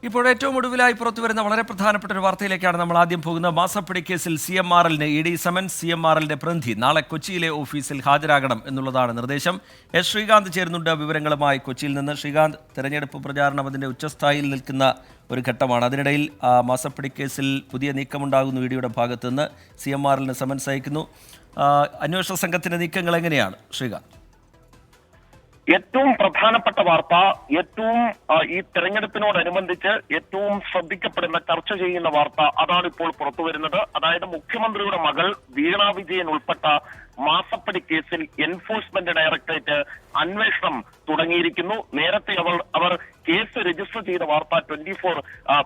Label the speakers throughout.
Speaker 1: ഇപ്പോൾ ഏറ്റവും ഒടുവിലായി പുറത്തുവരുന്ന വളരെ പ്രധാനപ്പെട്ട ഒരു വാർത്തയിലേക്കാണ് നമ്മൾ ആദ്യം പോകുന്നത്. മാസപ്പടി കേസിൽ CMRLന് ED സമൻസ്. CMRLന്റെ പ്രതിനിധി നാളെ കൊച്ചിയിലെ ഓഫീസിൽ ഹാജരാകണം എന്നുള്ളതാണ് നിർദ്ദേശം. എസ് ശ്രീകാന്ത് ചേരുന്നുണ്ട് വിവരങ്ങളുമായി കൊച്ചിയിൽ നിന്ന്. ശ്രീകാന്ത്, തെരഞ്ഞെടുപ്പ് പ്രചാരണം അതിൻ്റെ ഉച്ചസ്ഥായിയിൽ നിൽക്കുന്ന ഒരു ഘട്ടമാണ്. അതിനിടയിൽ മാസപ്പടി കേസിൽ പുതിയ നീക്കമുണ്ടാകുന്നു. EDയുടെ ഭാഗത്തു നിന്ന് CMRLന് സമൻസ് അയക്കുന്നു. അന്വേഷണ സംഘത്തിൻ്റെ നീക്കങ്ങൾ എങ്ങനെയാണ് ശ്രീകാന്ത്?
Speaker 2: ഏറ്റവും പ്രധാനപ്പെട്ട വാർത്ത, ഏറ്റവും ഈ തെരഞ്ഞെടുപ്പിനോടനുബന്ധിച്ച് ഏറ്റവും ശ്രദ്ധിക്കപ്പെടുന്ന, ചർച്ച ചെയ്യുന്ന വാർത്ത അതാണ് ഇപ്പോൾ പുറത്തുവരുന്നത്. അതായത് മുഖ്യമന്ത്രിയുടെ മകൾ വീണ വിജയൻ ഉൾപ്പെട്ട മാസപ്പടി കേസിൽ എൻഫോഴ്സ്മെന്റ് ഡയറക്ടറേറ്റ് അന്വേഷണം തുടങ്ങിയിരിക്കുന്നു. നേരത്തെ അവർ കേസ് രജിസ്റ്റർ ചെയ്ത വാർത്ത 24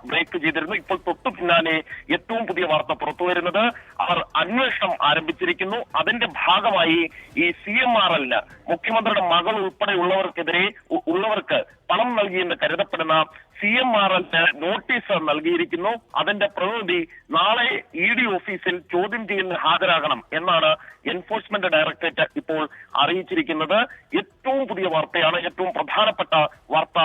Speaker 2: ബ്രേക്ക് ചെയ്തിരുന്നു. ഇപ്പോൾ തൊട്ടു പിന്നാലെ ഏറ്റവും പുതിയ വാർത്ത പുറത്തുവരുന്നത് അവർ അന്വേഷണം ആരംഭിച്ചിരിക്കുന്നു. അതിന്റെ ഭാഗമായി ഈ CMRLന് മുഖ്യമന്ത്രിയുടെ മകൾ ഉൾപ്പെടെയുള്ളവർക്ക് പണം നൽകിയെന്ന് കരുതപ്പെടുന്ന CMRLന് നോട്ടീസ് നൽകിയിരിക്കുന്നു. അതിന്റെ പ്രതിനിധി നാളെ ED ഓഫീസിൽ ചോദ്യം ചെയ്യലിന് ഹാജരാകണം എന്നാണ് എൻഫോഴ്സ്മെന്റ് ഡയറക്ടറേറ്റ് ഇപ്പോൾ അറിയിച്ചിരിക്കുന്നത്. ഏറ്റവും പുതിയ വാർത്തയാണ്, ഏറ്റവും പ്രധാനപ്പെട്ട വാർത്ത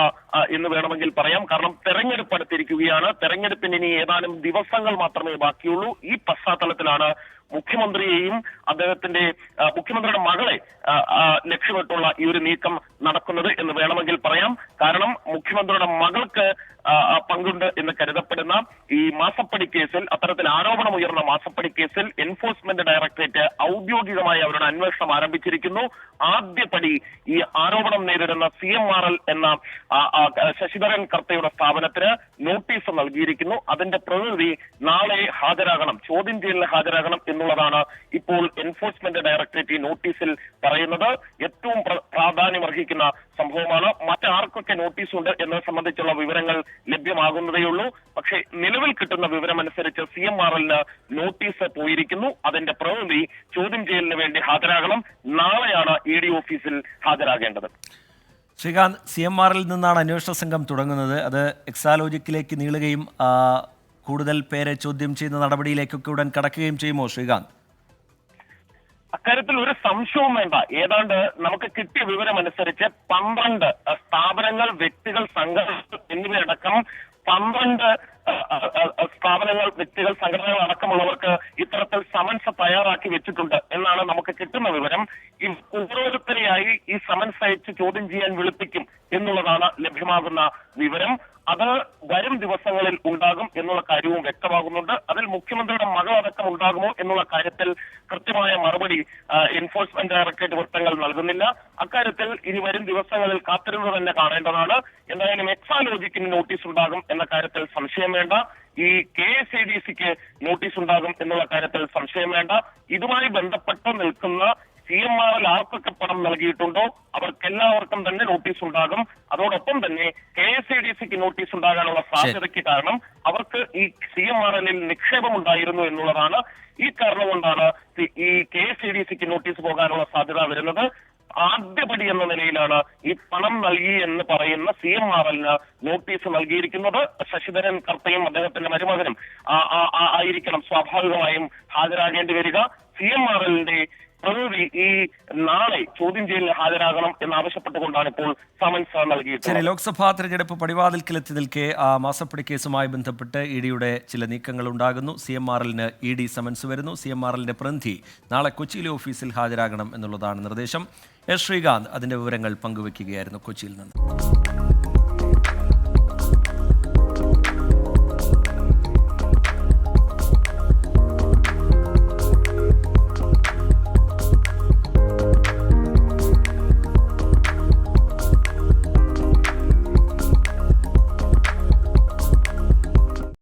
Speaker 2: എന്ന് വേണമെങ്കിൽ പറയാം. കാരണം തെരഞ്ഞെടുപ്പ് അടുത്തിരിക്കുകയാണ്. തെരഞ്ഞെടുപ്പിന് ഇനി ഏതാനും ദിവസങ്ങൾ മാത്രമേ ബാക്കിയുള്ളൂ. ഈ പശ്ചാത്തലത്തിലാണ് മുഖ്യമന്ത്രിയെയും മുഖ്യമന്ത്രിയുടെ മകളെ ലക്ഷ്യമിട്ടുള്ള ഈ ഒരു നീക്കം നടക്കുന്നത് എന്ന് വേണമെങ്കിൽ പറയാം. കാരണം മുഖ്യമന്ത്രിയുടെ മകൾക്ക് പങ്കുണ്ട് എന്ന് കരുതപ്പെടുന്ന ഈ മാസപ്പടി കേസിൽ, അത്തരത്തിൽ ആരോപണമുയർന്ന മാസപ്പടി കേസിൽ എൻഫോഴ്സ്മെന്റ് ഡയറക്ടറേറ്റ് ഔദ്യോഗികമായി അവരുടെ അന്വേഷണം ആരംഭിച്ചിരിക്കുന്നു. ആദ്യപടി ഈ ആരോപണം നേരിടുന്ന CMRL എന്ന ശശിധരൻ കർത്തയുടെ സ്ഥാപനത്തിന് നോട്ടീസ് നൽകിയിരിക്കുന്നു. അതിന്റെ പ്രതിനിധി നാളെ ഹാജരാകണം, ചോദ്യം ചെയ്യലിന് ഹാജരാകണം എന്നുള്ളതാണ് ഇപ്പോൾ എൻഫോഴ്സ്മെന്റ് ഡയറക്ടറേറ്റ് ഈ നോട്ടീസിൽ പറയുന്നത്. ഏറ്റവും പ്രാധാന്യമർഹിക്കുന്ന സംഭവമാണ്. മറ്റാർക്കൊക്കെ നോട്ടീസ് ഉണ്ട് എന്നത് സംബന്ധിച്ചുള്ള വിവരങ്ങൾ ലഭ്യമാകുന്നതേയുള്ളൂ. പക്ഷേ നിലവിൽ കിട്ടുന്ന വിവരമനുസരിച്ച് CMRLന് നോട്ടീസ് പോയിരിക്കുന്നു. അതിന്റെ പ്രതിനിധി ചോദ്യം ചെയ്യലിന് വേണ്ടി ഹാജരാകണം. നാളെയാണ് ED ഓഫീസിൽ ഹാജരാകേണ്ടത്.
Speaker 1: ശ്രീകാന്ത്, CMRLൽ നിന്നാണ് അന്വേഷണ സംഘം തുടങ്ങുന്നത്. അത് എക്സാലോജിക്കിലേക്ക് നീളുകയും കൂടുതൽ പേരെ ചോദ്യം ചെയ്യുന്ന നടപടിയിലേക്കൊക്കെ ഉടൻ കടക്കുകയും ചെയ്യുമോ ശ്രീകാന്ത്?
Speaker 2: അക്കാര്യത്തിൽ ഒരു സംശയവും വേണ്ട. ഏതാണ്ട് നമുക്ക് കിട്ടിയ വിവരമനുസരിച്ച് 12 സ്ഥാപനങ്ങൾ, വ്യക്തികൾ, സംഘടനകൾ എന്നിവയടക്കം 12 സ്ഥാപനങ്ങൾ, വ്യക്തികൾ, സംഘടനകൾ അടക്കമുള്ളവർക്ക് ഇത്തരത്തിൽ സമൻസ് തയ്യാറാക്കി വെച്ചിട്ടുണ്ട് എന്നാണ് നമുക്ക് കിട്ടുന്ന വിവരം. ഈ ഓരോരുത്തരെയായി ഈ സമൻസ് അയച്ച് ചോദ്യം ചെയ്യാൻ വിളിപ്പിക്കും എന്നുള്ളതാണ് ലഭ്യമാകുന്ന വിവരം. അത് വരും ദിവസങ്ങളിൽ ഉണ്ടാകും എന്നുള്ള കാര്യവും വ്യക്തമാകുന്നുണ്ട്. അതിൽ മുഖ്യമന്ത്രിയുടെ മകൾ അടക്കം ഉണ്ടാകുമോ എന്നുള്ള കാര്യത്തിൽ കൃത്യമായ മറുപടി എൻഫോഴ്സ്മെന്റ് ഡയറക്ടറേറ്റ് വൃത്തങ്ങൾ നൽകുന്നില്ല. അക്കാര്യത്തിൽ ഇനി വരും ദിവസങ്ങളിൽ കാത്തിരുന്ന് തന്നെ കാണേണ്ടതാണ്. എന്തായാലും എക്സാലോജിക്കിന് നോട്ടീസ് ഉണ്ടാകും എന്ന കാര്യത്തിൽ സംശയം വേണ്ട. ഈ KSADCക്ക് നോട്ടീസ് ഉണ്ടാകും എന്നുള്ള കാര്യത്തിൽ സംശയം വേണ്ട. ഇതുമായി ബന്ധപ്പെട്ട് നിൽക്കുന്ന CMRL ആർക്കൊക്കെ പണം നൽകിയിട്ടുണ്ടോ അവർക്കെല്ലാവർക്കും തന്നെ നോട്ടീസ് ഉണ്ടാകും. അതോടൊപ്പം തന്നെ KSADCക്ക് നോട്ടീസ് ഉണ്ടാകാനുള്ള സാധ്യതയ്ക്ക് കാരണം അവർക്ക് ഈ CMRLൽ നിക്ഷേപം ഉണ്ടായിരുന്നു എന്നുള്ളതാണ്. ഈ കാരണം കൊണ്ടാണ് ഈ KSADCക്ക് നോട്ടീസ് പോകാനുള്ള സാധ്യത വരുന്നത്. ആദ്യപടി എന്ന നിലയിലാണ് ഈ പണം നൽകി എന്ന് പറയുന്ന CMRLന് നോട്ടീസ് നൽകിയിരിക്കുന്നത്. ശശിധരൻ കർത്തയും അദ്ദേഹത്തിന്റെ മരുമകനും ആയിരിക്കണം സ്വാഭാവികമായും ഹാജരാകേണ്ടി വരിക. CMRLന്റെ പ്രതിനിധി ഈ നാളെ ചോദ്യം ചെയ്യലിന് ഹാജരാകണം എന്നാവശ്യപ്പെട്ടുകൊണ്ടാണ് ഇപ്പോൾ സമൻസ് നൽകിയത്.
Speaker 1: ശരി, ലോക്സഭാ തെരഞ്ഞെടുപ്പ് പടിവാതിൽക്കലെത്തി നിൽക്കെ മാസപ്പടി കേസുമായി ബന്ധപ്പെട്ട് EDയുടെ ചില നീക്കങ്ങൾ ഉണ്ടാകുന്നു. CMRLന് ED സമൻസ് വരുന്നു. CMRLന്റെ പ്രതിനിധി നാളെ കൊച്ചിയിലെ ഓഫീസിൽ ഹാജരാകണം എന്നുള്ളതാണ് നിർദ്ദേശം. എസ് ശ്രീകാന്ത് അതിന്റെ വിവരങ്ങൾ പങ്കുവയ്ക്കുകയായിരുന്നു കൊച്ചിയിൽ നിന്ന്.